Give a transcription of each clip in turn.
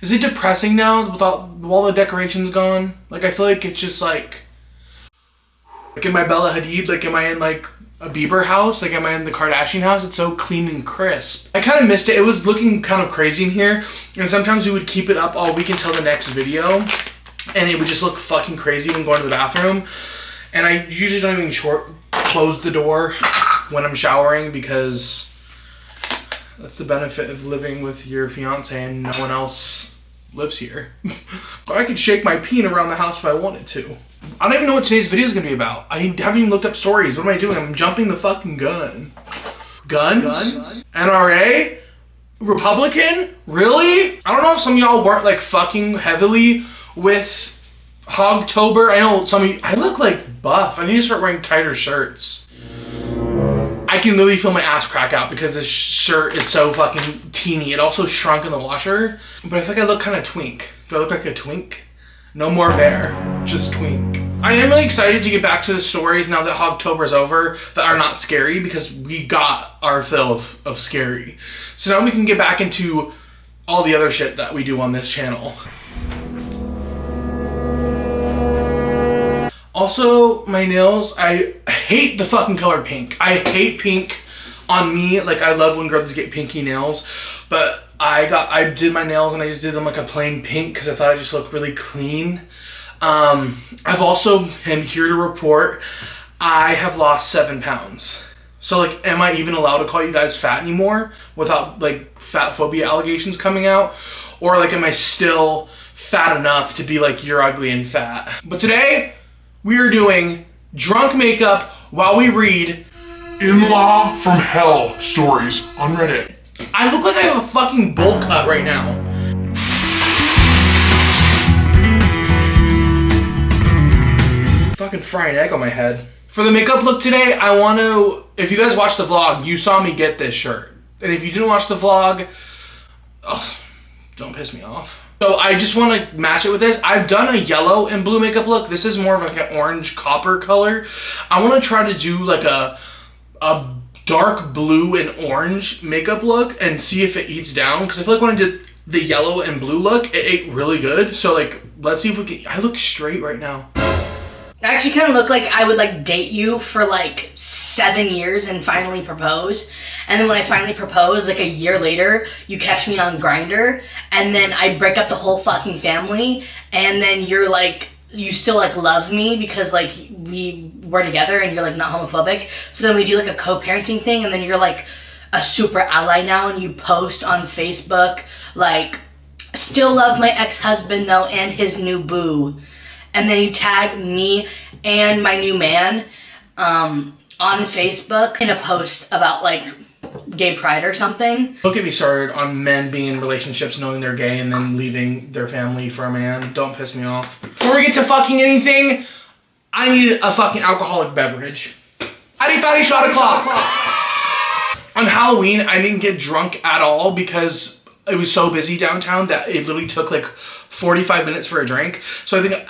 Is it depressing now with all the decorations gone? Like, I feel like it's just like am I Bella Hadid? Like, am I in like a Bieber house? Like, am I in the Kardashian house? It's so clean and crisp. I kind of missed it. It was looking kind of crazy in here. And sometimes we would keep it up all week until the next video. And it would just look fucking crazy when going to the bathroom. And I usually don't even close the door when I'm showering because that's the benefit of living with your fiance and no one else lives here. I could shake my peen around the house if I wanted to. I don't even know what today's video is going to be about. I haven't even looked up stories. What am I doing? I'm jumping the fucking gun. Guns? NRA? Republican? Really? I don't know if some of y'all weren't like fucking heavily with Hogtober. I know some of you, I look like buff. I need to start wearing tighter shirts. I can literally feel my ass crack out because this shirt is so fucking teeny. It also shrunk in the washer. But I feel like I look kind of twink. Do I look like a twink? No more bear, just twink. I am really excited to get back to the stories now that Hogtober is over that are not scary because we got our fill of scary. So now we can get back into all the other shit that we do on this channel. Also, my nails, I hate the fucking color pink. I hate pink on me. Like, I love when girls get pinky nails, but I did my nails and I just did them like a plain pink because I thought I just looked really clean. I've also am here to report I have lost 7 pounds. So like, am I even allowed to call you guys fat anymore without like fat phobia allegations coming out? Or like, am I still fat enough to be like, you're ugly and fat? But today we are doing drunk makeup while we read In-Law from Hell stories on Reddit. I look like I have a fucking bowl cut right now. Fucking frying egg on my head. For the makeup look today, I want to, if you guys watched the vlog, you saw me get this shirt. And if you didn't watch the vlog, oh, don't piss me off. So I just want to match it with this. I've done a yellow and blue makeup look. This is more of like an orange copper color. I want to try to do like a dark blue and orange makeup look and see if it eats down, because I feel like when I did the yellow and blue look, it ate really good. So like, let's see if we can. I look straight right now. I actually kind of look like I would like date you for like 7 years and finally propose, and then when I finally propose, like a year later, you catch me on Grindr, and then I break up the whole fucking family, and then you're like, you still like love me because like we were together and you're like not homophobic. So then we do like a co-parenting thing, and then you're like a super ally now, and you post on Facebook like, still love my ex-husband though and his new boo. And then you tag me and my new man on Facebook in a post about like gay pride or something. Don't get me started on men being in relationships knowing they're gay and then leaving their family for a man. Don't piss me off. Before we get to fucking anything, I need a fucking alcoholic beverage. Fatty fatty shot o'clock. On Halloween, I didn't get drunk at all because it was so busy downtown that it literally took like 45 minutes for a drink. So I think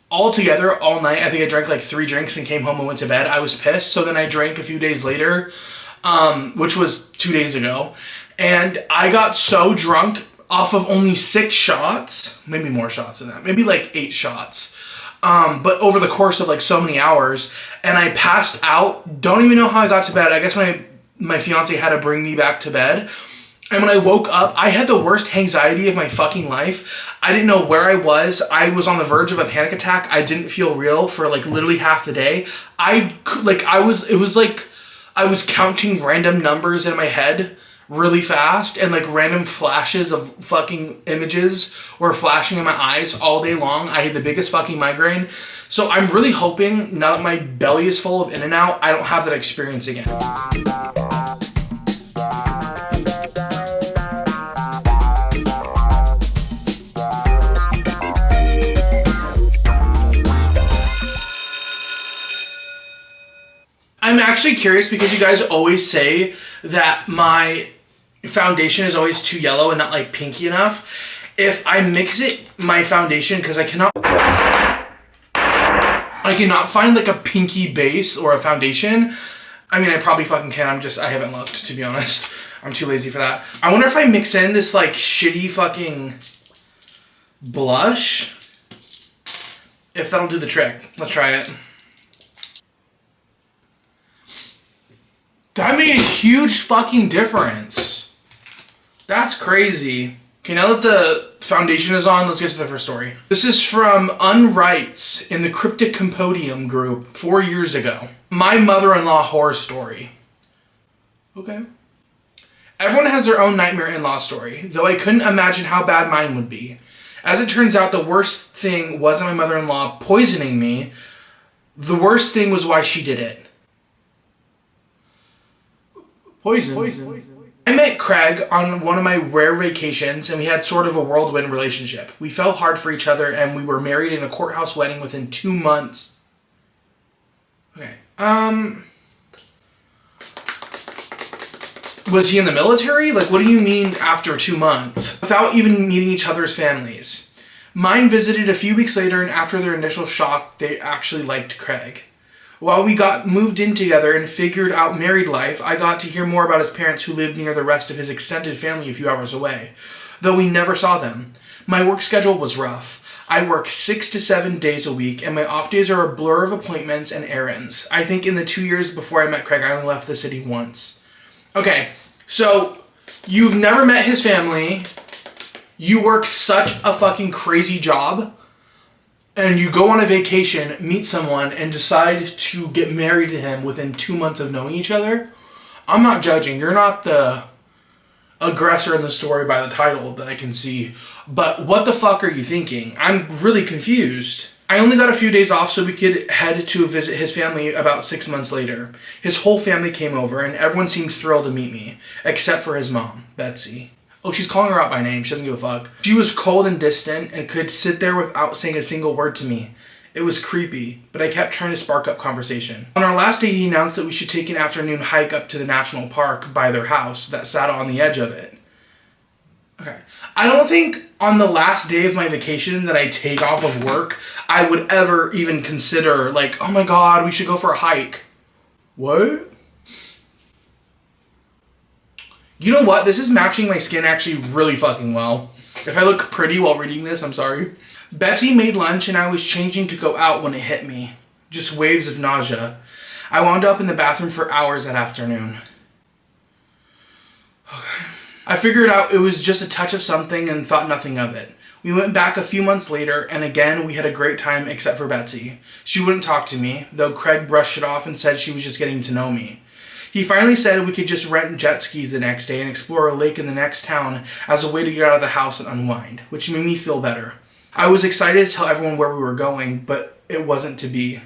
all together, all night, I think I drank like 3 drinks and came home and went to bed. I was pissed. So then I drank a few days later, which was 2 days ago. And I got so drunk off of only 6 shots, maybe more shots than that, maybe like 8 shots. But over the course of like so many hours, and I passed out. Don't even know how I got to bed. I guess my fiance had to bring me back to bed. And when I woke up, I had the worst anxiety of my fucking life. I didn't know where I was. I was on the verge of a panic attack. I didn't feel real for like literally half the day. It was like I was counting random numbers in my head really fast, and like random flashes of fucking images were flashing in my eyes all day long. I had the biggest fucking migraine. So I'm really hoping now that my belly is full of In-N-Out, I don't have that experience again. I'm actually curious because you guys always say that my foundation is always too yellow and not like pinky enough. If I mix my foundation, because I cannot find like a pinky base or a foundation. I mean, I probably fucking can. I haven't looked, to be honest. I'm too lazy for that. I wonder if I mix in this like shitty fucking blush. If that'll do the trick. Let's try it. That made a huge fucking difference. That's crazy. Okay, now that the foundation is on, let's get to the first story. This is from Unwrites in the Cryptic Compodium group 4 years ago. My mother-in-law horror story. Okay. Everyone has their own nightmare in-law story, though I couldn't imagine how bad mine would be. As it turns out, the worst thing wasn't my mother-in-law poisoning me. The worst thing was why she did it. Poison. I met Craig on one of my rare vacations, and we had sort of a whirlwind relationship. We fell hard for each other, and we were married in a courthouse wedding within 2 months. Okay. Was he in the military? Like, what do you mean after 2 months? Without even meeting each other's families. Mine visited a few weeks later, and after their initial shock, they actually liked Craig. While we got moved in together and figured out married life, I got to hear more about his parents who lived near the rest of his extended family a few hours away, though we never saw them. My work schedule was rough. I work 6 to 7 days a week, and my off days are a blur of appointments and errands. I think in the 2 years before I met Craig, I only left the city once. Okay, so you've never met his family, you work such a fucking crazy job, and you go on a vacation, meet someone, and decide to get married to him within 2 months of knowing each other. I'm not judging. You're not the aggressor in the story by the title that I can see. But what the fuck are you thinking? I'm really confused. I only got a few days off so we could head to visit his family about 6 months later. His whole family came over, and everyone seemed thrilled to meet me, except for his mom, Betsy. Oh, she's calling her out by name. She doesn't give a fuck. She was cold and distant and could sit there without saying a single word to me. It was creepy, but I kept trying to spark up conversation. On our last day, he announced that we should take an afternoon hike up to the national park by their house that sat on the edge of it. Okay. I don't think on the last day of my vacation that I take off of work, I would ever even consider, like, oh my god, we should go for a hike. What? You know what? This is matching my skin actually really fucking well. If I look pretty while reading this, I'm sorry. Betsy made lunch and I was changing to go out when it hit me. Just waves of nausea. I wound up in the bathroom for hours that afternoon. Okay. I figured out it was just a touch of something and thought nothing of it. We went back a few months later, and again, we had a great time except for Betsy. She wouldn't talk to me, though Craig brushed it off and said she was just getting to know me. He finally said we could just rent jet skis the next day and explore a lake in the next town as a way to get out of the house and unwind, which made me feel better. I was excited to tell everyone where we were going, but it wasn't to be.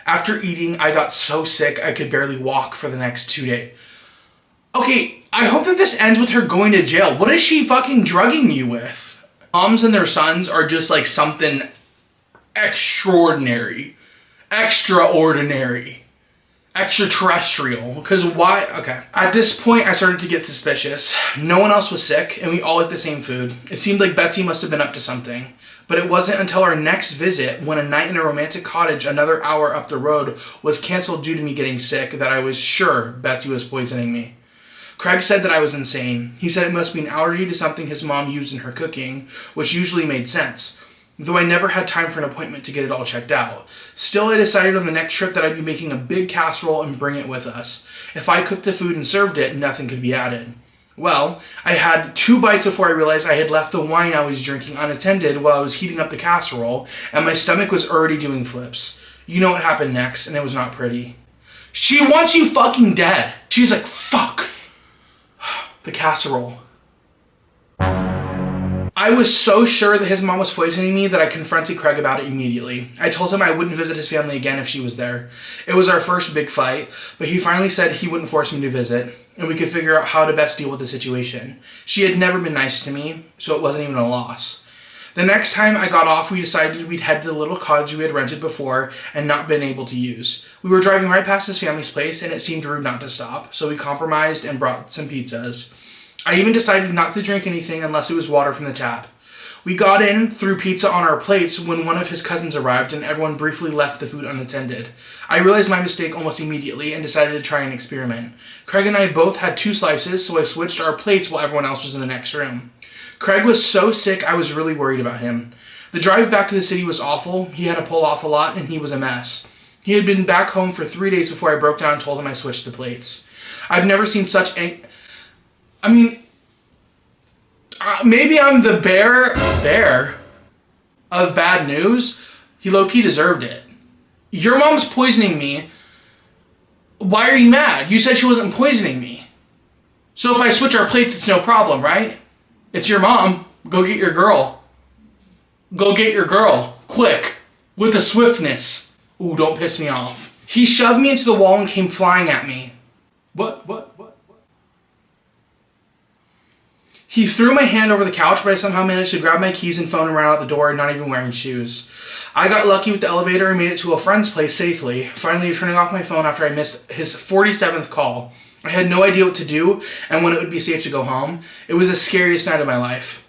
After eating, I got so sick I could barely walk for the next 2 days. Okay, I hope that this ends with her going to jail. What is she fucking drugging you with? Moms and their sons are just like something extraordinary. Extraterrestrial. Because why? Okay. At this point, I started to get suspicious. No one else was sick, and we all ate the same food. It seemed like Betsy must have been up to something. But it wasn't until our next visit, when a night in a romantic cottage another hour up the road was canceled due to me getting sick, that I was sure Betsy was poisoning me. Craig said that I was insane. He said it must be an allergy to something his mom used in her cooking, which usually made sense, though I never had time for an appointment to get it all checked out. Still, I decided on the next trip that I'd be making a big casserole and bring it with us. If I cooked the food and served it, nothing could be added. Well, I had 2 bites before I realized I had left the wine I was drinking unattended while I was heating up the casserole, and my stomach was already doing flips. You know what happened next, and it was not pretty. She wants you fucking dead. She's like, fuck. The casserole. I was so sure that his mom was poisoning me that I confronted Craig about it immediately. I told him I wouldn't visit his family again if she was there. It was our first big fight, but he finally said he wouldn't force me to visit, and we could figure out how to best deal with the situation. She had never been nice to me, so it wasn't even a loss. The next time I got off, we decided we'd head to the little cottage we had rented before and not been able to use. We were driving right past his family's place, and it seemed rude not to stop, so we compromised and brought some pizzas. I even decided not to drink anything unless it was water from the tap. We got in, threw pizza on our plates when one of his cousins arrived, and everyone briefly left the food unattended. I realized my mistake almost immediately and decided to try an experiment. Craig and I both had 2 slices, so I switched our plates while everyone else was in the next room. Craig was so sick, I was really worried about him. The drive back to the city was awful. He had to pull off a lot, and he was a mess. He had been back home for 3 days before I broke down and told him I switched the plates. I've never seen such maybe I'm the bear of bad news. He low-key deserved it. Your mom's poisoning me. Why are you mad? You said she wasn't poisoning me. So if I switch our plates, it's no problem, right? It's your mom. Go get your girl. Go get your girl. Quick. With a swiftness. Ooh, don't piss me off. He shoved me into the wall and came flying at me. What? He threw my hand over the couch, but I somehow managed to grab my keys and phone and ran out the door, not even wearing shoes. I got lucky with the elevator and made it to a friend's place safely, finally turning off my phone after I missed his 47th call. I had no idea what to do and when it would be safe to go home. It was the scariest night of my life.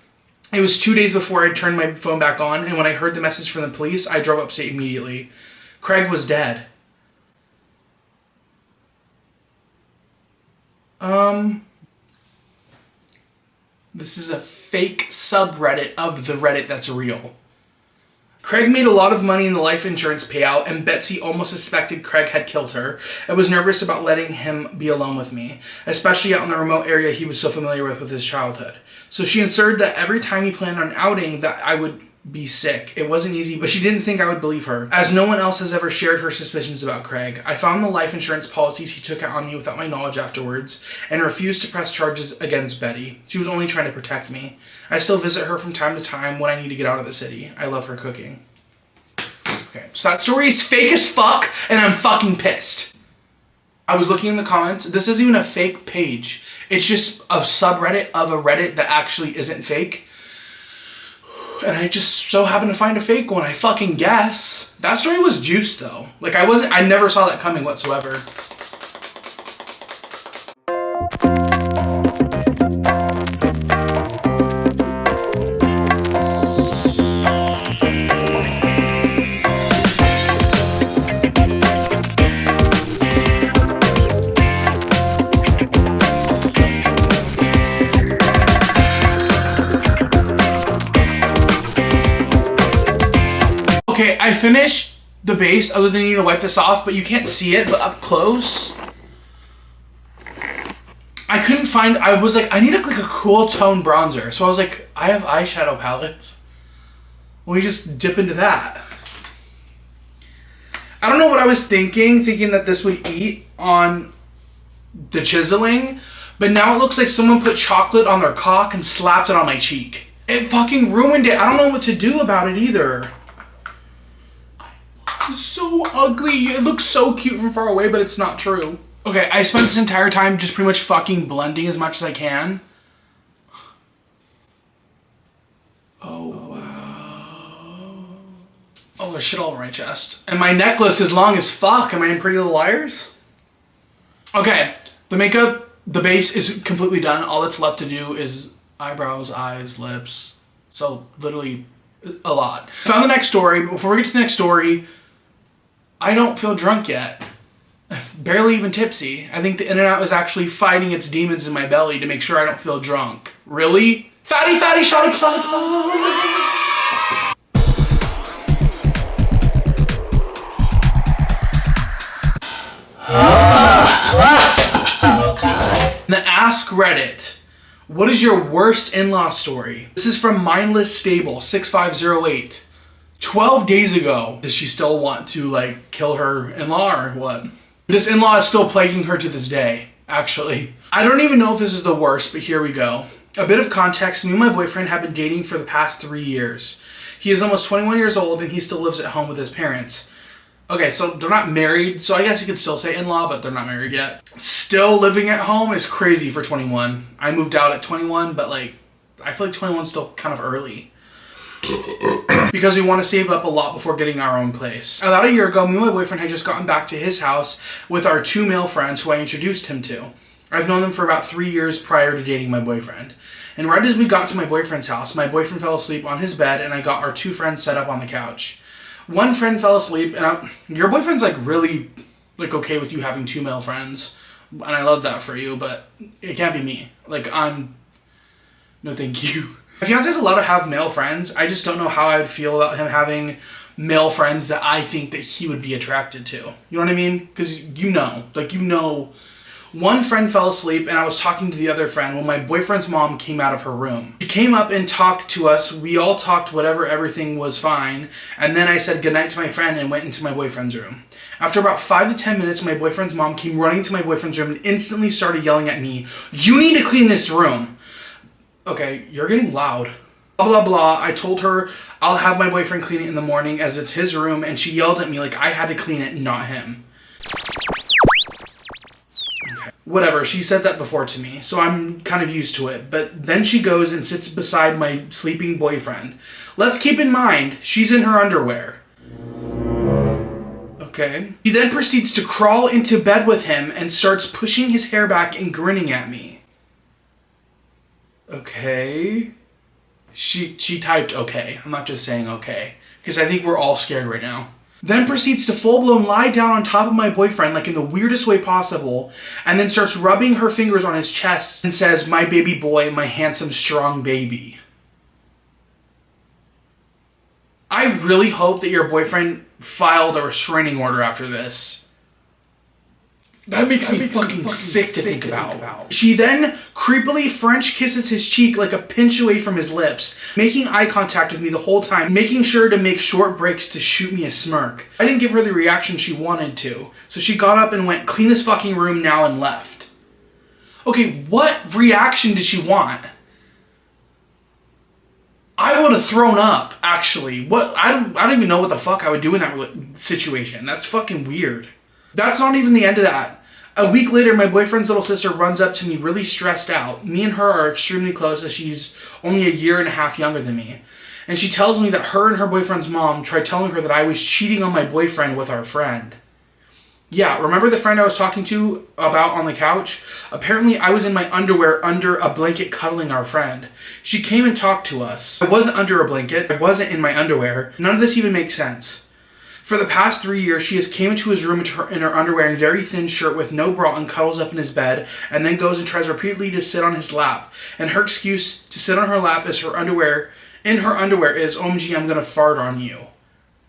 It was 2 days before I turned my phone back on, and when I heard the message from the police, I drove upstate immediately. Craig was dead. This is a fake subreddit of the Reddit that's real. Craig made a lot of money in the life insurance payout, and Betsy almost suspected Craig had killed her. I was nervous about letting him be alone with me, especially out in the remote area he was so familiar with his childhood. So she inserted that every time he planned on outing that I would be sick. It wasn't easy, but she didn't think I would believe her, as no one else has ever shared her suspicions about Craig. I found the life insurance policies he took out on me without my knowledge afterwards, and refused to press charges against Betty. She was only trying to protect me. I still visit her from time to time when I need to get out of the city. I love her cooking. Okay, so that story is fake as fuck, and I'm fucking pissed. I was looking in the comments. This isn't even a fake page. It's just a subreddit of a Reddit that actually isn't fake. And I just so happened to find a fake one, I fucking guess. That story was juiced though. Like I never saw that coming whatsoever. Okay, I finished the base other than you need to wipe this off, but you can't see it, but up close. I couldn't find, I was like, I need like a cool tone bronzer. So I was like, I have eyeshadow palettes. Well, you just dip into that. I don't know what I was thinking that this would eat on the chiseling, but now it looks like someone put chocolate on their cock and slapped it on my cheek. It fucking ruined it. I don't know what to do about it either. It's so ugly. It looks so cute from far away, but it's not true. Okay, I spent this entire time just pretty much fucking blending as much as I can. Oh, wow. Oh, there's shit all over my chest. And my necklace is long as fuck. Am I in Pretty Little Liars? Okay, the makeup, the base is completely done. All that's left to do is eyebrows, eyes, lips. So literally a lot. Found the next story, but before we get to the next story, I don't feel drunk yet. Barely even tipsy. I think the In-N-Out is actually fighting its demons in my belly to make sure I don't feel drunk. Really? Fatty, shawty. The Ask Reddit. What is your worst in-law story? This is from Mindless Stable 6508. 12 days ago, does she still want to like kill her in-law or what? This in-law is still plaguing her to this day, actually. I don't even know if this is the worst, but here we go. A bit of context, me and my boyfriend have been dating for the past 3 years. He is almost 21 years old and he still lives at home with his parents. Okay, so they're not married, so I guess you could still say in-law, but they're not married yet. Still living at home is crazy for 21. I moved out at 21, but like, I feel like 21 is still kind of early. Because we want to save up a lot before getting our own place. About a year ago, me and my boyfriend had just gotten back to his house with our 2 male friends who I introduced him to. I've known them for about 3 years prior to dating my boyfriend. And right as we got to my boyfriend's house, my boyfriend fell asleep on his bed and I got our 2 friends set up on the couch. One friend fell asleep and your boyfriend's like really like okay with you having 2 male friends. And I love that for you, but it can't be me. Like No thank you. My fiance's allowed to have male friends. I just don't know how I would feel about him having male friends that I think that he would be attracted to. You know what I mean? Because one friend fell asleep and I was talking to the other friend when my boyfriend's mom came out of her room. She came up and talked to us. We all talked whatever, everything was fine. And then I said goodnight to my friend and went into my boyfriend's room. After about 5 to 10 minutes, my boyfriend's mom came running to my boyfriend's room and instantly started yelling at me, "You need to clean this room." Okay, you're getting loud. Blah, blah, blah. I told her I'll have my boyfriend clean it in the morning as it's his room, and she yelled at me like I had to clean it, not him. Okay. Whatever, she said that before to me, so I'm kind of used to it. But then she goes and sits beside my sleeping boyfriend. Let's keep in mind, she's in her underwear. Okay. She then proceeds to crawl into bed with him and starts pushing his hair back and grinning at me. Okay. She typed okay. I'm not just saying okay. Because I think we're all scared right now. Then proceeds to full-blown lie down on top of my boyfriend like in the weirdest way possible. And then starts rubbing her fingers on his chest and says, "My baby boy, my handsome, strong baby." I really hope that your boyfriend filed a restraining order after this. That makes me fucking sick to think about. She then creepily French kisses his cheek like a pinch away from his lips, making eye contact with me the whole time, making sure to make short breaks to shoot me a smirk. I didn't give her the reaction she wanted to, so she got up and went, "Clean this fucking room now," and left. Okay, what reaction did she want? I would have thrown up, actually. I don't even know what the fuck I would do in that situation. That's fucking weird. That's not even the end of that. A week later, my boyfriend's little sister runs up to me really stressed out. Me and her are extremely close as she's only a year and a half younger than me. And she tells me that her and her boyfriend's mom tried telling her that I was cheating on my boyfriend with our friend. Yeah, remember the friend I was talking to about on the couch? Apparently I was in my underwear under a blanket cuddling our friend. She came and talked to us. I wasn't under a blanket. I wasn't in my underwear. None of this even makes sense. For the past 3 years, she has came into his room in her underwear and very thin shirt with no bra and cuddles up in his bed and then goes and tries repeatedly to sit on his lap. And her excuse to sit on her lap is her underwear is, "OMG, I'm gonna fart on you."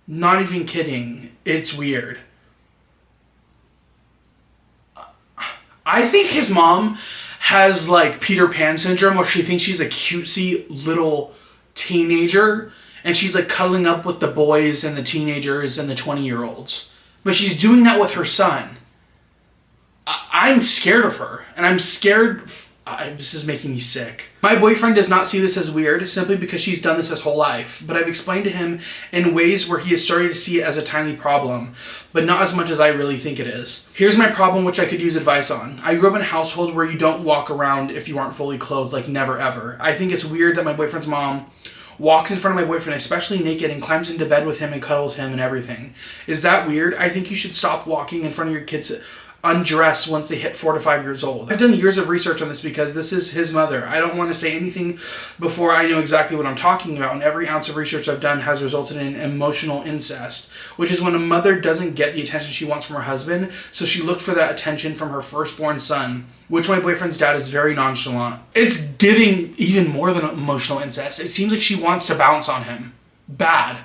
Not even kidding. It's weird. I think his mom has like Peter Pan syndrome where she thinks she's a cutesy little teenager and she's like cuddling up with the boys and the teenagers and the 20-year-olds. But she's doing that with her son. I'm scared of her, and I'm scared. This is making me sick. My boyfriend does not see this as weird simply because she's done this his whole life, but I've explained to him in ways where he is starting to see it as a tiny problem, but not as much as I really think it is. Here's my problem which I could use advice on. I grew up in a household where you don't walk around if you aren't fully clothed, like never ever. I think it's weird that my boyfriend's mom walks in front of my boyfriend, especially naked, and climbs into bed with him and cuddles him and everything. Is that weird? I think you should stop walking in front of your kids undress once they hit 4 to 5 years old. I've done years of research on this because this is his mother. I don't want to say anything before I know exactly what I'm talking about, and every ounce of research I've done has resulted in emotional incest, which is when a mother doesn't get the attention she wants from her husband, so she looked for that attention from her firstborn son, which my boyfriend's dad is very nonchalant. It's giving even more than emotional incest. It seems like she wants to bounce on him. Bad.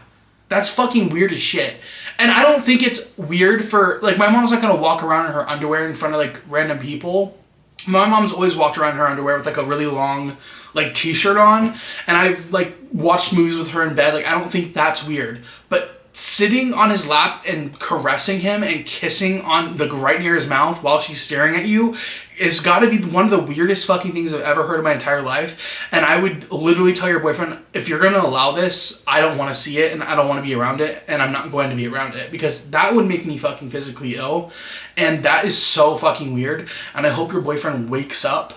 That's fucking weird as shit. And I don't think it's weird for, like, my mom's not gonna walk around in her underwear in front of, like, random people. My mom's always walked around in her underwear with, like, a really long, like, t-shirt on. And I've, like, watched movies with her in bed. Like, I don't think that's weird. But sitting on his lap and caressing him and kissing on, like, right near his mouth while she's staring at you is gotta be one of the weirdest fucking things I've ever heard in my entire life. And I would literally tell your boyfriend, if you're gonna allow this, I don't want to see it and I don't want to be around it and I'm not going to be around it, because that would make me fucking physically ill. And that is so fucking weird. And I hope your boyfriend wakes up,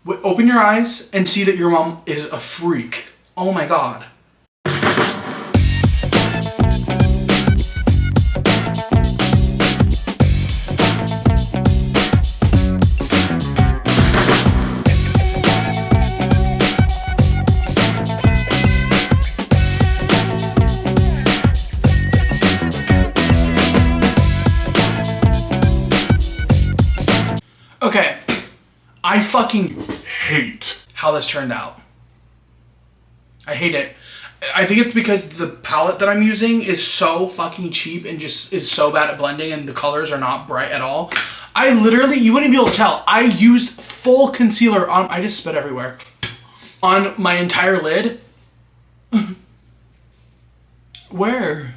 open your eyes and see that your mom is a freak. Oh my God. Okay, I fucking Hate how this turned out. I hate it. I think it's because the palette that I'm using is so fucking cheap and just is so bad at blending, and the colors are not bright at all. I literally, you wouldn't be able to tell, I used full concealer on, I just spit everywhere, on my entire lid. Where?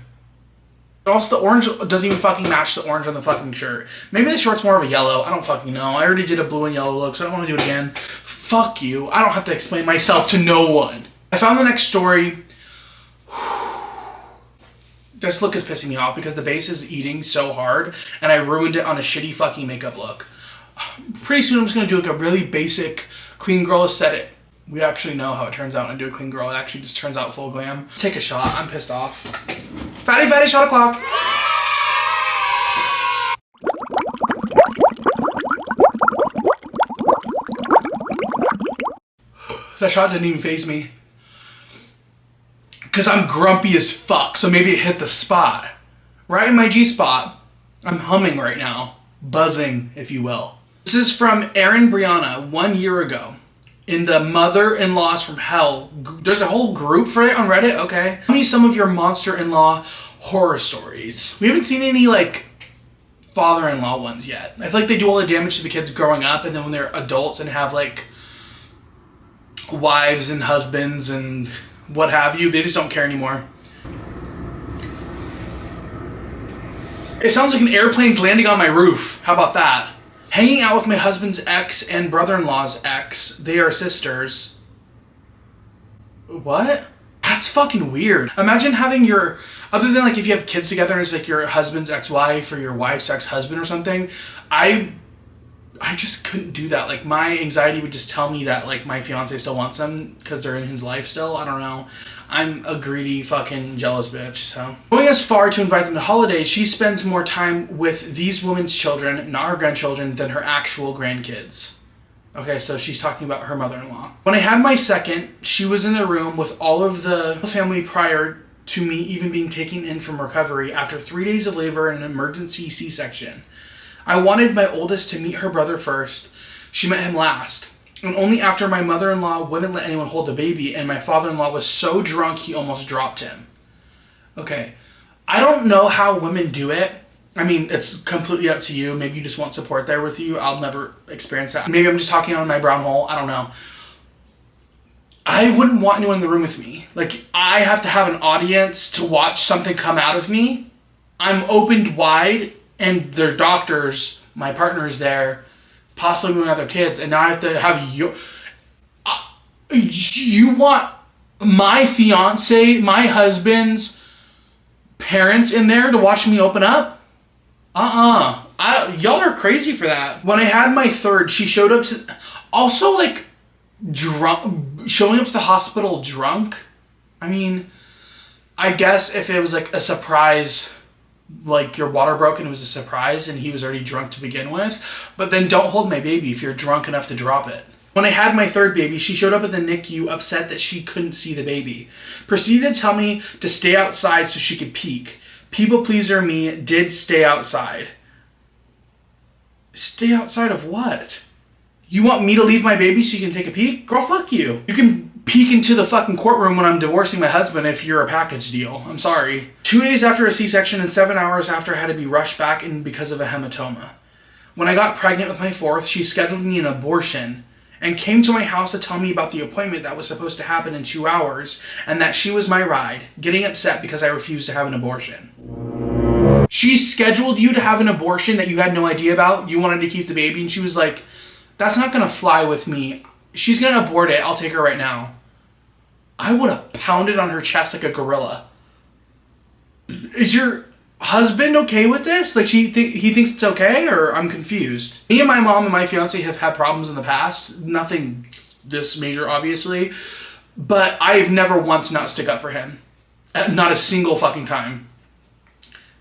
Also, the orange doesn't even fucking match the orange on the fucking shirt. Maybe the short's more of a yellow. I don't fucking know. I already did a blue and yellow look, so I don't want to do it again. Fuck you. I don't have to explain myself to no one. I found the next story. This look is pissing me off because the base is eating so hard and I ruined it on a shitty fucking makeup look. Pretty soon I'm just going to do like a really basic clean girl aesthetic. We actually know how it turns out when I do a clean girl. It actually just turns out full glam. Take a shot. I'm pissed off. Fatty, shot o'clock. That shot didn't even faze me. Because I'm grumpy as fuck, so maybe it hit the spot. Right in my G-spot. I'm humming right now. Buzzing, if you will. This is from Erin Brianna 1 year ago. In the Mother-in-Laws from Hell. There's a whole group for it on Reddit? Okay. Tell me some of your monster-in-law horror stories. We haven't seen any, like, father-in-law ones yet. I feel like they do all the damage to the kids growing up, and then when they're adults and have, like, wives and husbands and what have you, they just don't care anymore. It sounds like an airplane's landing on my roof. How about that? Hanging out with my husband's ex and brother-in-law's ex. They are sisters. What? That's fucking weird. Imagine having your, other than like if you have kids together and it's like your husband's ex-wife or your wife's ex-husband or something, I just couldn't do that. Like my anxiety would just tell me that like my fiance still wants them because they're in his life still. I don't know. I'm a greedy fucking jealous bitch. So going as far to invite them to holidays, she spends more time with these women's children, not her grandchildren, than her actual grandkids. Okay, so she's talking about her mother-in-law. When I had my second, she was in the room with all of the family prior to me even being taken in from recovery after 3 days of labor and an emergency C-section. I wanted my oldest to meet her brother first. She met him last. And only after my mother-in-law wouldn't let anyone hold the baby and my father-in-law was so drunk he almost dropped him. Okay, I don't know how women do it. I mean, it's completely up to you. Maybe you just want support there with you. I'll never experience that. Maybe I'm just talking on my brown hole. I don't know. I wouldn't want anyone in the room with me. Like, I have to have an audience to watch something come out of me. I'm opened wide and they're doctors. My partner's there. Possibly with other kids, and now I have to have you. You want my fiance, my husband's parents in there to watch me open up? Y'all are crazy for that. When I had my third, she showed up to, also like drunk, showing up to the hospital drunk. I mean, I guess if it was like a surprise. Like your water broke and it was a surprise and he was already drunk to begin with, but then don't hold my baby if you're drunk enough to drop it. When I had my third baby, she showed up at the NICU upset that she couldn't see the baby. Proceeded to tell me to stay outside so she could peek. People pleaser me did stay outside. Stay outside of what? You want me to leave my baby so you can take a peek? Girl, fuck you. You can peek into the fucking courtroom when I'm divorcing my husband if you're a package deal. I'm sorry. 2 days after a C-section and 7 hours after I had to be rushed back in because of a hematoma. When I got pregnant with my fourth, she scheduled me an abortion and came to my house to tell me about the appointment that was supposed to happen in 2 hours and that she was my ride, getting upset because I refused to have an abortion. She scheduled you to have an abortion that you had no idea about. You wanted to keep the baby and she was like, that's not gonna fly with me. She's gonna abort it. I'll take her right now. I would have pounded on her chest like a gorilla. Is your husband okay with this? Like he thinks it's okay, or I'm confused. Me and my mom and my fiance have had problems in the past. Nothing this major, obviously. But I've never once not stick up for him. Not a single fucking time.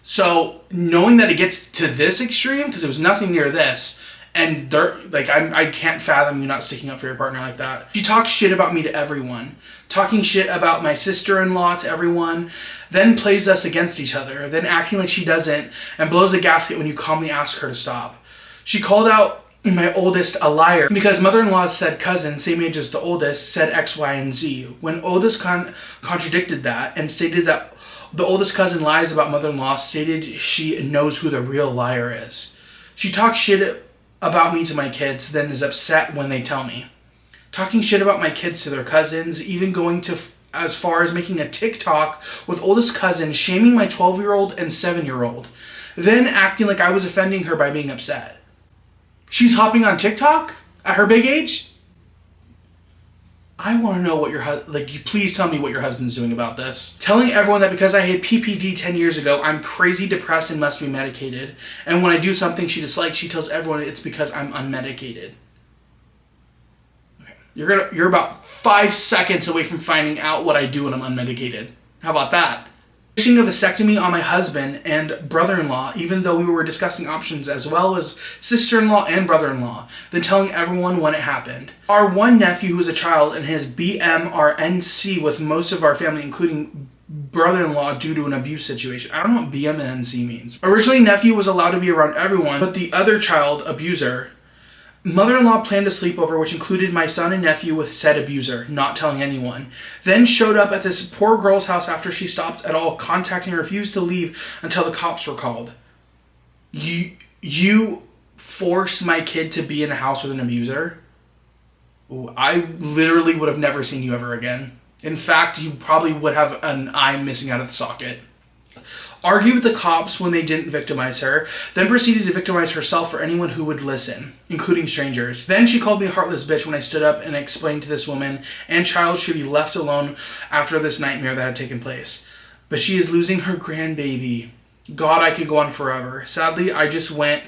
So knowing that it gets to this extreme, because it was nothing near this, and they're, like, I can't fathom you not sticking up for your partner like that. She talks shit about me to everyone. Talking shit about my sister-in-law to everyone. Then plays us against each other. Then acting like she doesn't. And blows a gasket when you calmly ask her to stop. She called out my oldest a liar because mother-in-law's said cousin, same age as the oldest, said X, Y, and Z. When oldest contradicted that and stated that the oldest cousin lies about mother-in-law, stated she knows who the real liar is. She talks shit about me to my kids, then is upset when they tell me. Talking shit about my kids to their cousins, even going to as far as making a TikTok with oldest cousin shaming my 12-year-old and 7-year-old, then acting like I was offending her by being upset. She's hopping on TikTok at her big age? I want to know what you please tell me what your husband's doing about this. Telling everyone that because I had PPD 10 years ago, I'm crazy, depressed, and must be medicated. And when I do something she dislikes, she tells everyone it's because I'm unmedicated. Okay. You're about 5 seconds away from finding out what I do when I'm unmedicated. How about that? Wishing a vasectomy on my husband and brother-in-law, even though we were discussing options as well as sister-in-law and brother-in-law, then telling everyone when it happened. Our one nephew who was a child and his BMRNC with most of our family, including brother-in-law, due to an abuse situation. I don't know what BMNC means. Originally, nephew was allowed to be around everyone, but the other child, abuser, mother-in-law planned a sleepover which included my son and nephew with said abuser, not telling anyone. Then showed up at this poor girl's house after she stopped at all contacting and refused to leave until the cops were called. You forced my kid to be in a house with an abuser? Ooh, I literally would have never seen you ever again. In fact, you probably would have an eye missing out of the socket. Argued with the cops when they didn't victimize her, then proceeded to victimize herself for anyone who would listen, including strangers. Then she called me a heartless bitch when I stood up and explained to this woman and child should be left alone after this nightmare that had taken place. But she is losing her grandbaby. God, I could go on forever. Sadly, I just went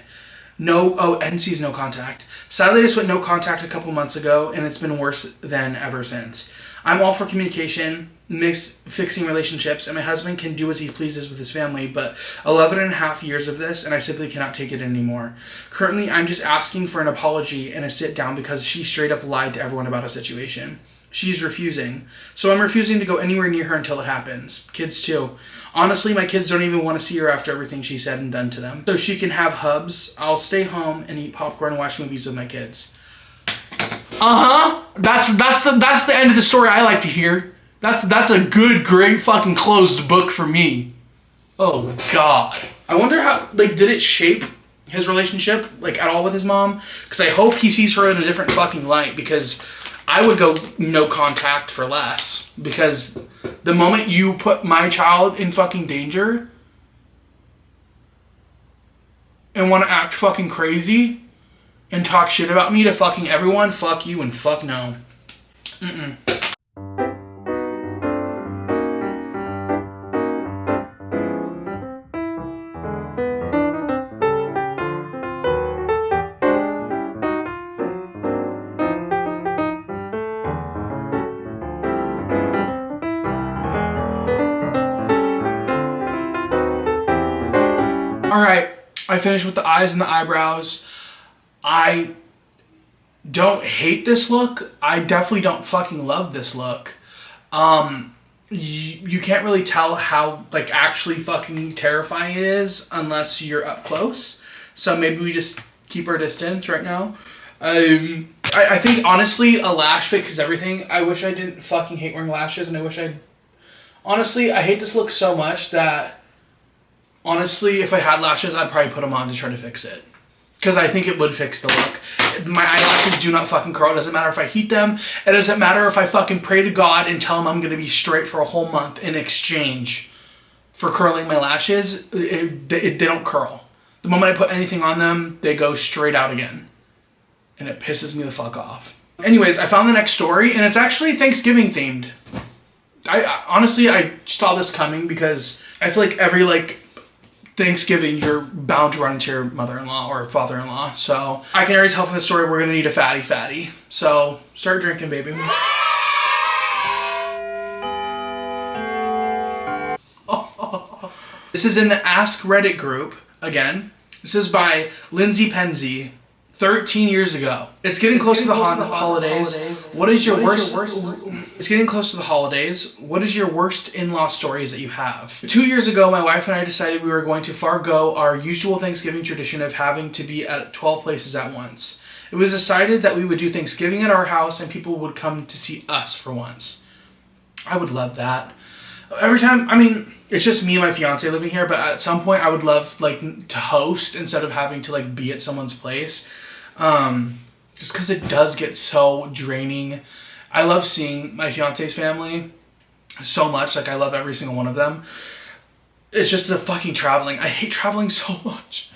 NC's no contact. Sadly, I just went no contact a couple months ago, and it's been worse than ever since. I'm all for communication, fixing relationships, and my husband can do as he pleases with his family, but 11 and a half years of this, and I simply cannot take it anymore. Currently, I'm just asking for an apology and a sit down because she straight up lied to everyone about a situation. She's refusing. So I'm refusing to go anywhere near her until it happens. Kids too. Honestly, my kids don't even want to see her after everything she said and done to them. So she can have hubs. I'll stay home and eat popcorn and watch movies with my kids. That's the end of the story I like to hear. That's a good, great fucking closed book for me. Oh God. I wonder how, did it shape his relationship, at all with his mom? Because I hope he sees her in a different fucking light, because I would go no contact for less. Because the moment you put my child in fucking danger and want to act fucking crazy and talk shit about me to fucking everyone, fuck you and fuck no. Alright, I finished with the eyes and the eyebrows. I don't hate this look. I definitely don't fucking love this look. You can't really tell how, actually fucking terrifying it is unless you're up close. So maybe we just keep our distance right now. I think, honestly, a lash fix is everything. I wish I didn't fucking hate wearing lashes, and honestly, I hate this look so much that, honestly, if I had lashes, I'd probably put them on to try to fix it. Because I think it would fix the look. My eyelashes do not fucking curl. It doesn't matter if I heat them. It doesn't matter if I fucking pray to God and tell him I'm going to be straight for a whole month in exchange for curling my lashes. They don't curl. The moment I put anything on them, they go straight out again. And it pisses me the fuck off. Anyways, I found the next story, and it's actually Thanksgiving themed. Honestly, I saw this coming because I feel like every, Thanksgiving, you're bound to run into your mother-in-law or father-in-law. So I can already tell from the story we're going to need a fatty. So start drinking, baby. This is in the Ask Reddit group, again. This is by Lindsay Penzi, 13 years ago. It's getting close to the holidays. What is your worst? It's getting close to the holidays. What is your worst in-law stories that you have? 2 years ago, my wife and I decided we were going to forego our usual Thanksgiving tradition of having to be at 12 places at once. It was decided that we would do Thanksgiving at our house and people would come to see us for once. I would love that. Every time, I mean, it's just me and my fiance living here, but at some point I would love, like, to host instead of having to, like, be at someone's place. Just because it does get so draining. I love seeing my fiance's family so much. Like, I love every single one of them. It's just the fucking traveling. I hate traveling so much.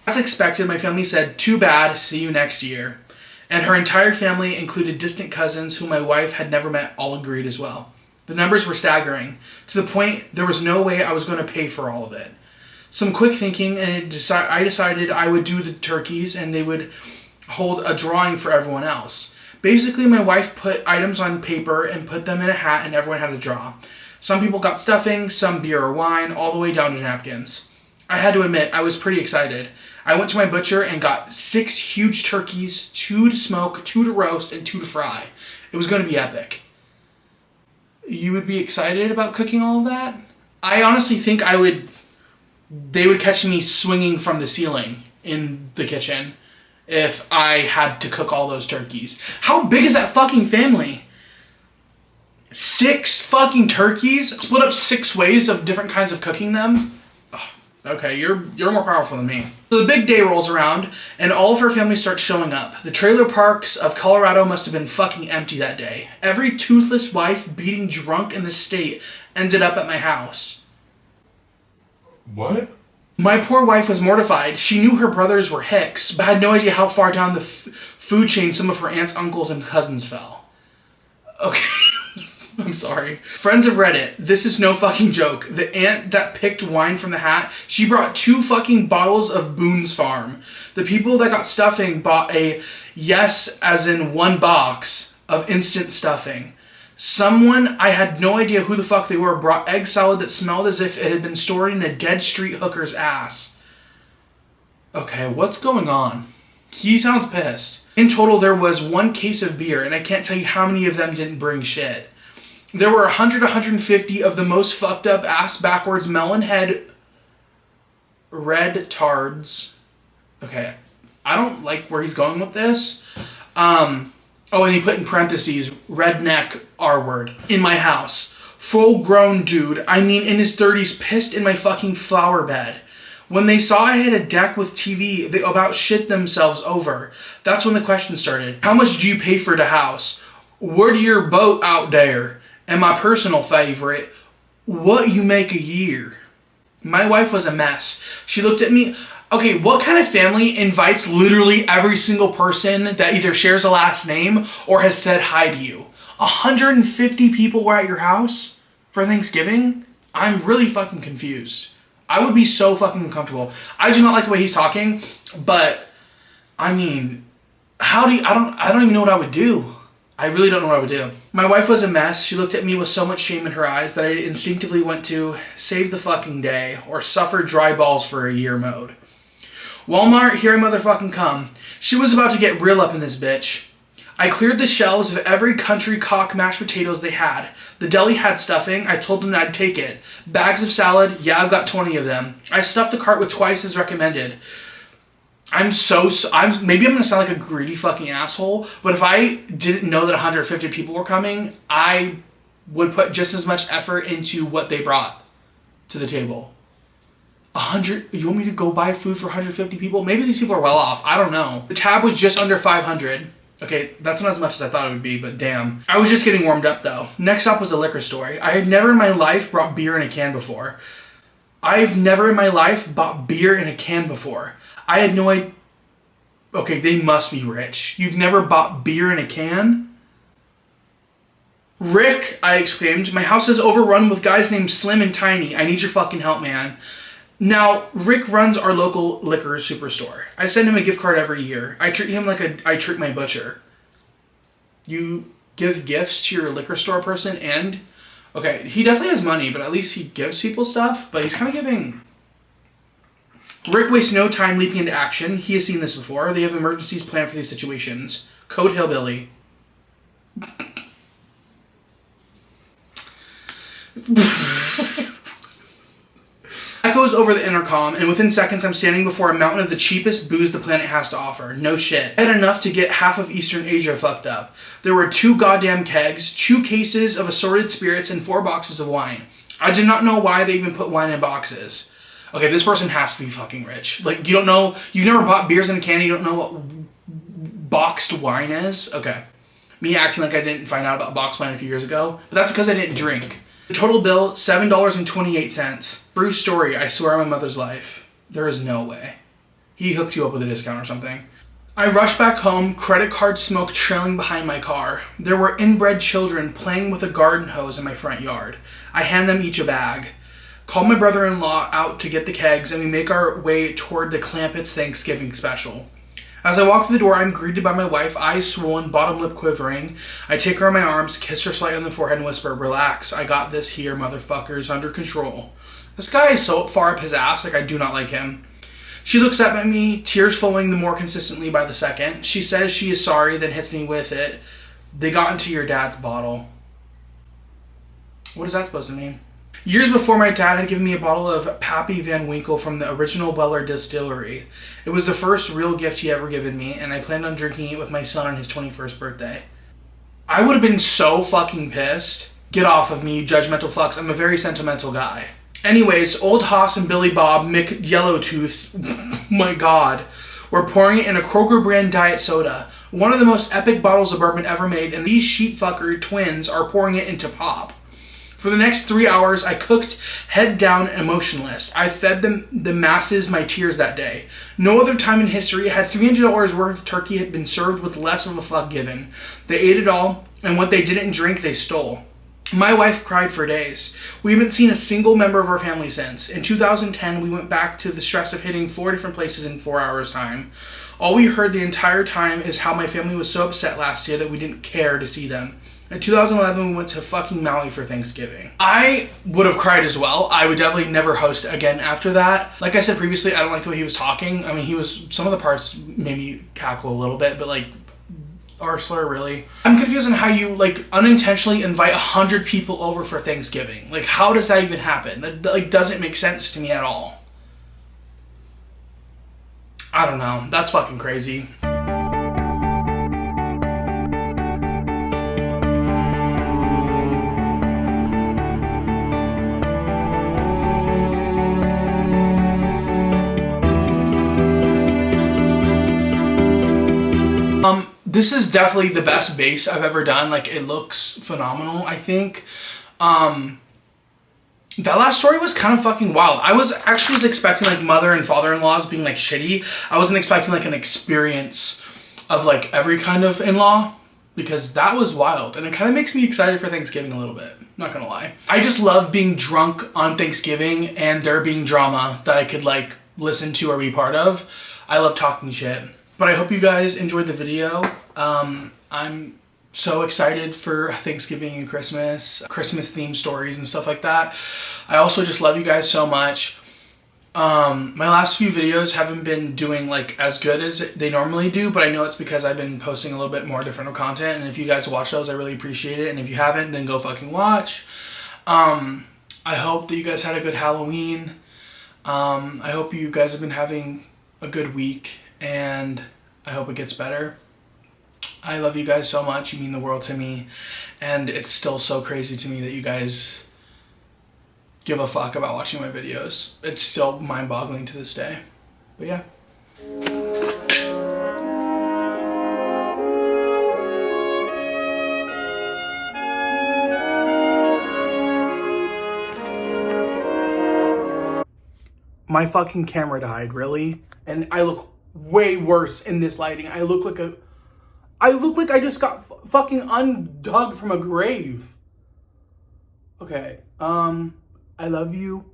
As expected, my family said, "Too bad, see you next year." And her entire family included distant cousins who my wife had never met, all agreed as well. The numbers were staggering, to the point there was no way I was going to pay for all of it. Some quick thinking, and I decided I would do the turkeys and they would hold a drawing for everyone else. Basically, my wife put items on paper and put them in a hat and everyone had to draw. Some people got stuffing, some beer or wine, all the way down to napkins. I had to admit, I was pretty excited. I went to my butcher and got 6 huge turkeys, 2 to smoke, 2 to roast, and 2 to fry. It was going to be epic. You would be excited about cooking all of that? I honestly think they would catch me swinging from the ceiling in the kitchen if I had to cook all those turkeys. How big is that fucking family? 6 fucking turkeys? Split up 6 ways of different kinds of cooking them? Okay, you're more powerful than me. So the big day rolls around, and all of her family starts showing up. The trailer parks of Colorado must have been fucking empty that day. Every toothless wife beating drunk in the state ended up at my house. What? My poor wife was mortified. She knew her brothers were hicks, but had no idea how far down the food chain some of her aunts, uncles, and cousins fell. Okay. I'm sorry. Friends of Reddit, this is no fucking joke. The aunt that picked wine from the hat, she brought 2 fucking bottles of Boone's Farm. The people that got stuffing bought a yes as in 1 box of instant stuffing. Someone, I had no idea who the fuck they were, brought egg salad that smelled as if it had been stored in a dead street hooker's ass. Okay, what's going on? He sounds pissed. In total, there was 1 case of beer, and I can't tell you how many of them didn't bring shit. There were 150 of the most fucked up ass backwards melon head red tards. Okay, I don't like where he's going with this. And he put in parentheses, redneck R word, in my house. Full grown dude, I mean in his 30s, pissed in my fucking flower bed. When they saw I had a deck with TV, they about shit themselves over. That's when the question started. How much do you pay for the house? What are your boat out there? And my personal favorite, what you make a year? My wife was a mess. She looked at me. Okay, what kind of family invites literally every single person that either shares a last name or has said hi to you? 150 people were at your house for Thanksgiving? I'm really fucking confused. I would be so fucking uncomfortable. I do not like the way he's talking, but I mean, I don't even know what I would do. I really don't know what I would do. My wife was a mess. She looked at me with so much shame in her eyes that I instinctively went to save the fucking day or suffer dry balls for a year mode. Walmart, here I motherfucking come. She was about to get real up in this bitch. I cleared the shelves of every country cock mashed potatoes they had. The deli had stuffing. I told them I'd take it. Bags of salad. Yeah, I've got 20 of them. I stuffed the cart with twice as recommended. Maybe I'm gonna sound like a greedy fucking asshole, but if I didn't know that 150 people were coming, I would put just as much effort into what they brought to the table. 100, you want me to go buy food for 150 people? Maybe these people are well off, I don't know. The tab was just under 500. Okay, that's not as much as I thought it would be, but damn. I was just getting warmed up though. Next up was a liquor store. I had never in my life brought beer in a can before. I've never in my life bought beer in a can before. I had no idea. Okay, they must be rich. You've never bought beer in a can? Rick, I exclaimed, my house is overrun with guys named Slim and Tiny. I need your fucking help, man. Now, Rick runs our local liquor superstore. I send him a gift card every year. I treat him like I treat my butcher. You give gifts to your liquor store person and... Okay, he definitely has money, but at least he gives people stuff. But he's kind of giving... Rick wastes no time leaping into action. He has seen this before. They have emergencies planned for these situations. Code Hillbilly. Back echoes over the intercom, and within seconds I'm standing before a mountain of the cheapest booze the planet has to offer. No shit. I had enough to get half of Eastern Asia fucked up. There were 2 goddamn kegs, 2 cases of assorted spirits, and 4 boxes of wine. I did not know why they even put wine in boxes. Okay, this person has to be fucking rich. Like, you don't know, you've never bought beers in a can, you don't know what boxed wine is? Okay. Me acting like I didn't find out about boxed wine a few years ago, but that's because I didn't drink. The total bill, $7.28. True story, I swear on my mother's life. There is no way. He hooked you up with a discount or something. I rushed back home, credit card smoke trailing behind my car. There were inbred children playing with a garden hose in my front yard. I hand them each a bag. Call my brother-in-law out to get the kegs, and we make our way toward the Clampets Thanksgiving special. As I walk through the door, I'm greeted by my wife, eyes swollen, bottom lip quivering. I take her in my arms, kiss her slightly on the forehead, and whisper, "Relax, I got this here, motherfuckers, under control." This guy is so far up his ass, like I do not like him. She looks up at me, tears flowing the more consistently by the second. She says she is sorry, then hits me with it. "They got into your dad's bottle." What is that supposed to mean? Years before, my dad had given me a bottle of Pappy Van Winkle from the original Weller distillery. It was the first real gift he ever given me, and I planned on drinking it with my son on his 21st birthday. I would have been so fucking pissed. Get off of me, you judgmental fucks. I'm a very sentimental guy. Anyways, Old Hoss and Billy Bob Yellowtooth, my god, were pouring it in a Kroger brand diet soda. One of the most epic bottles of bourbon ever made, and these sheepfucker twins are pouring it into pop. For the next 3 hours, I cooked, head down, emotionless. I fed the masses my tears that day. No other time in history had $300 worth of turkey had been served with less of a fuck given. They ate it all, and what they didn't drink, they stole. My wife cried for days. We haven't seen a single member of our family since. In 2010, we went back to the stress of hitting 4 different places in 4 hours' time. All we heard the entire time is how my family was so upset last year that we didn't care to see them. In 2011, we went to fucking Maui for Thanksgiving. I would have cried as well. I would definitely never host again after that. Like I said previously, I don't like the way he was talking. I mean, some of the parts made me cackle a little bit, but like, Arsler, really? I'm confused on how you, like, unintentionally invite 100 people over for Thanksgiving. Like, how does that even happen? That like, doesn't make sense to me at all. I don't know. That's fucking crazy. This is definitely the best base I've ever done. Like, it looks phenomenal, I think. That last story was kind of fucking wild. I was expecting, like, mother and father-in-laws being, like, shitty. I wasn't expecting, like, an experience of, like, every kind of in-law, because that was wild. And it kind of makes me excited for Thanksgiving a little bit. Not gonna lie. I just love being drunk on Thanksgiving and there being drama that I could, like, listen to or be part of. I love talking shit. But I hope you guys enjoyed the video. I'm so excited for Thanksgiving and Christmas themed stories and stuff like that. I also just love you guys so much. My last few videos haven't been doing like as good as they normally do, but I know it's because I've been posting a little bit more different content, and if you guys watch those, I really appreciate it, and if you haven't, then go fucking watch. I hope that you guys had a good Halloween. I hope you guys have been having a good week, and I hope it gets better. I love you guys so much. You mean the world to me, and it's still so crazy to me that you guys give a fuck about watching my videos. It's still mind-boggling to this day. But yeah. My fucking camera died, really? And I look way worse in this lighting. I look like I just got fucking undug from a grave. Okay, I love you.